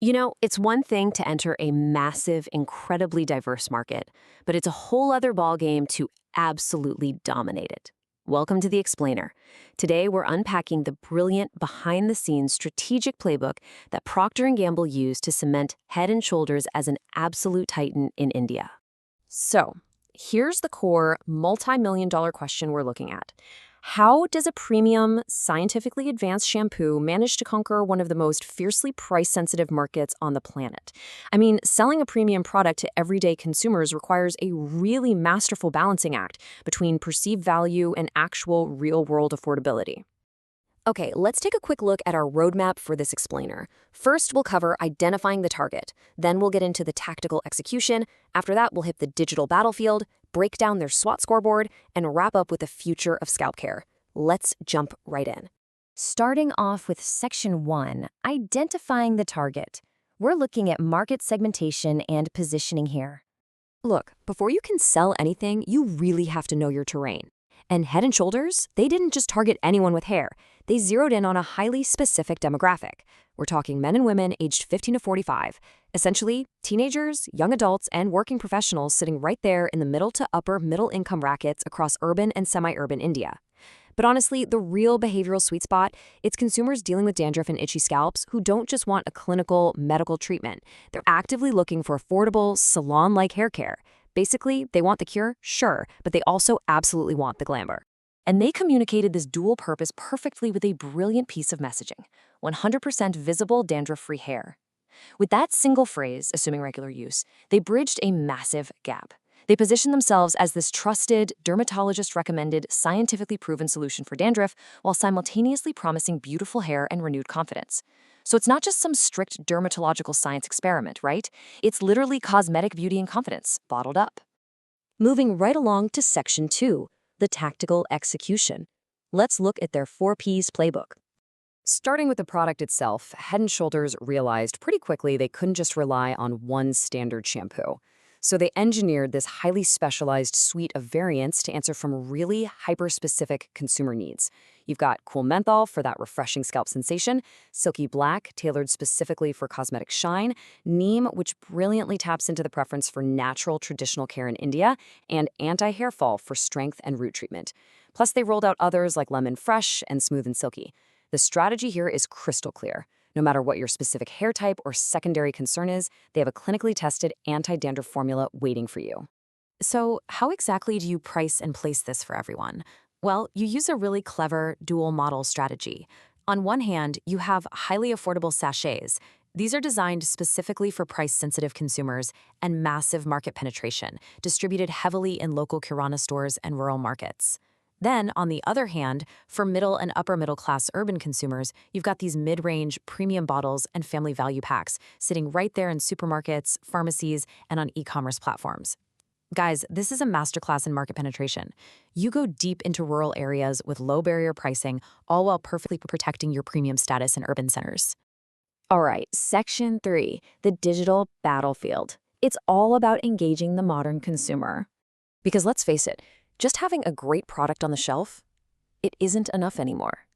You know, it's one thing to enter a massive, incredibly diverse market, but it's a whole other ballgame to absolutely dominate it. Welcome to The Explainer. Today, we're unpacking the brilliant, behind-the-scenes strategic playbook that Procter & Gamble used to cement Head & Shoulders as an absolute titan in India. So, here's the core, multi-million-dollar question we're looking at. How does a premium, scientifically advanced shampoo manage to conquer one of the most fiercely price-sensitive markets on the planet? I mean, selling a premium product to everyday consumers requires a really masterful balancing act between perceived value and actual real-world affordability. Okay, let's take a quick look at our roadmap for this explainer. First, we'll cover identifying the target. Then we'll get into the tactical execution. After that, we'll hit the digital battlefield, break down their SWOT scoreboard, and wrap up with the future of scalp care. Let's jump right in. Starting off with Section 1, identifying the target. We're looking at market segmentation and positioning here. Look, before you can sell anything, you really have to know your terrain. And Head & Shoulders, they didn't just target anyone with hair. They zeroed in on a highly specific demographic. We're talking men and women aged 15 to 45. Essentially, teenagers, young adults, and working professionals sitting right there in the middle to upper middle income brackets across urban and semi-urban India. But honestly, the real behavioral sweet spot, it's consumers dealing with dandruff and itchy scalps who don't just want a clinical, medical treatment. They're actively looking for affordable, salon-like hair care. Basically, they want the cure, sure, but they also absolutely want the glamour. And they communicated this dual purpose perfectly with a brilliant piece of messaging: 100% visible dandruff-free hair. With that single phrase, assuming regular use, they bridged a massive gap. They positioned themselves as this trusted, dermatologist-recommended, scientifically proven solution for dandruff while simultaneously promising beautiful hair and renewed confidence. So it's not just some strict dermatological science experiment, right? It's literally cosmetic beauty and confidence, bottled up. Moving right along to Section 2, the tactical execution. Let's look at their 4Ps playbook. Starting with the product itself, Head & Shoulders realized pretty quickly they couldn't just rely on one standard shampoo. So they engineered this highly specialized suite of variants to answer from really hyper-specific consumer needs. You've got Cool Menthol for that refreshing scalp sensation, Silky Black, tailored specifically for cosmetic shine, Neem, which brilliantly taps into the preference for natural traditional care in India, and Anti-Hair Fall for strength and root treatment. Plus, they rolled out others like Lemon Fresh and Smooth and Silky. The strategy here is crystal clear. No matter what your specific hair type or secondary concern is, they have a clinically tested anti-dandruff formula waiting for you. So, how exactly do you price and place this for everyone? Well, you use a really clever dual model strategy. On one hand, you have highly affordable sachets. These are designed specifically for price-sensitive consumers and massive market penetration, distributed heavily in local Kirana stores and rural markets. Then, on the other hand, for middle and upper middle class urban consumers, you've got these mid-range premium bottles and family value packs sitting right there in supermarkets, pharmacies, and on e-commerce platforms. Guys, this is a masterclass in market penetration. You go deep into rural areas with low barrier pricing, all while perfectly protecting your premium status in urban centers. All right, Section 3, the digital battlefield. It's all about engaging the modern consumer. Because let's face it, just having a great product on the shelf, it isn't enough anymore.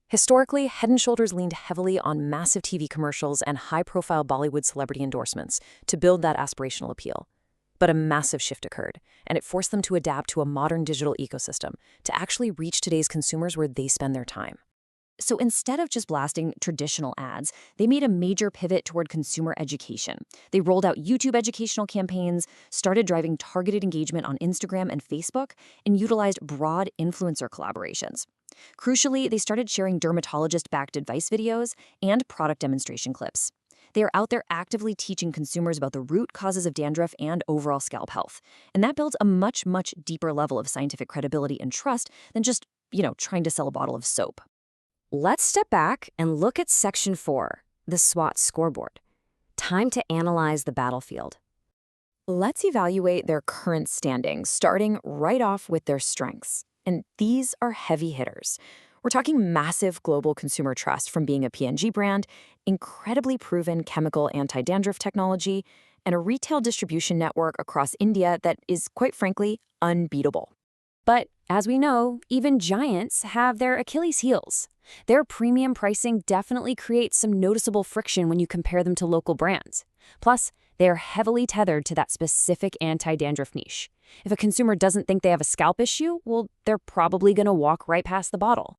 Historically, Head & Shoulders leaned heavily on massive TV commercials and high-profile Bollywood celebrity endorsements to build that aspirational appeal. But a massive shift occurred, and it forced them to adapt to a modern digital ecosystem to actually reach today's consumers where they spend their time. So instead of just blasting traditional ads, they made a major pivot toward consumer education. They rolled out YouTube educational campaigns, started driving targeted engagement on Instagram and Facebook, and utilized broad influencer collaborations. Crucially, they started sharing dermatologist-backed advice videos and product demonstration clips. They are out there actively teaching consumers about the root causes of dandruff and overall scalp health. And that builds a much, much deeper level of scientific credibility and trust than just, trying to sell a bottle of soap. Let's step back and look at Section 4, the SWOT scoreboard. Time to analyze the battlefield. Let's evaluate their current standings, starting right off with their strengths. And these are heavy hitters. We're talking massive global consumer trust from being a P&G brand, incredibly proven chemical anti-dandruff technology, and a retail distribution network across India that is, quite frankly, unbeatable. But as we know, even giants have their Achilles heels. Their premium pricing definitely creates some noticeable friction when you compare them to local brands. Plus, they are heavily tethered to that specific anti-dandruff niche. If a consumer doesn't think they have a scalp issue, well, they're probably going to walk right past the bottle.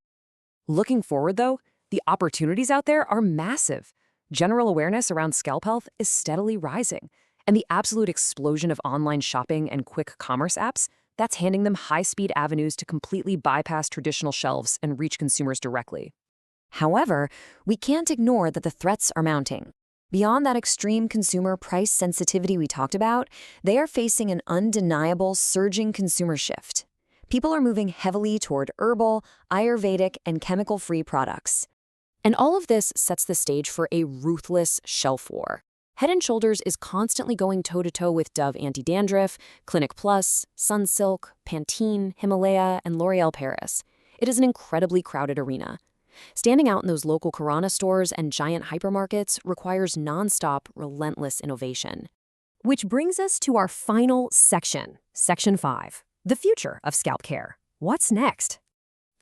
Looking forward, though, the opportunities out there are massive. General awareness around scalp health is steadily rising, and the absolute explosion of online shopping and quick commerce apps, that's handing them high-speed avenues to completely bypass traditional shelves and reach consumers directly. However, we can't ignore that the threats are mounting. Beyond that extreme consumer price sensitivity we talked about, they are facing an undeniable surging consumer shift. People are moving heavily toward herbal, Ayurvedic, and chemical-free products. And all of this sets the stage for a ruthless shelf war. Head & Shoulders is constantly going toe-to-toe with Dove Anti-Dandruff, Clinic Plus, Sunsilk, Pantene, Himalaya, and L'Oréal Paris. It is an incredibly crowded arena. Standing out in those local Kirana stores and giant hypermarkets requires nonstop, relentless innovation. Which brings us to our final section, Section 5, the future of scalp care. What's next?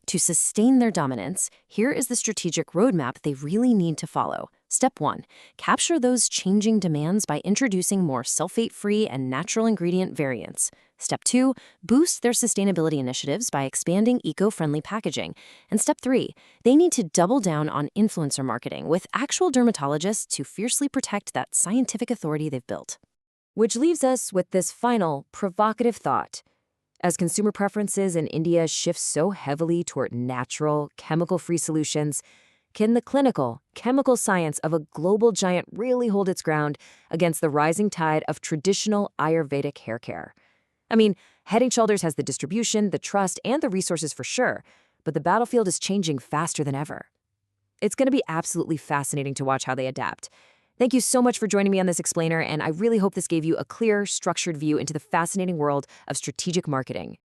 To sustain their dominance, here is the strategic roadmap they really need to follow. Step 1. Capture those changing demands by introducing more sulfate-free and natural ingredient variants. Step 2. Boost their sustainability initiatives by expanding eco-friendly packaging. And Step 3. They need to double down on influencer marketing with actual dermatologists to fiercely protect that scientific authority they've built. Which leaves us with this final, provocative thought. As consumer preferences in India shift so heavily toward natural, chemical-free solutions, can the clinical, chemical science of a global giant really hold its ground against the rising tide of traditional Ayurvedic hair care? I mean, Head & Shoulders has the distribution, the trust, and the resources for sure, but the battlefield is changing faster than ever. It's going to be absolutely fascinating to watch how they adapt. Thank you so much for joining me on this explainer, and I really hope this gave you a clear, structured view into the fascinating world of strategic marketing.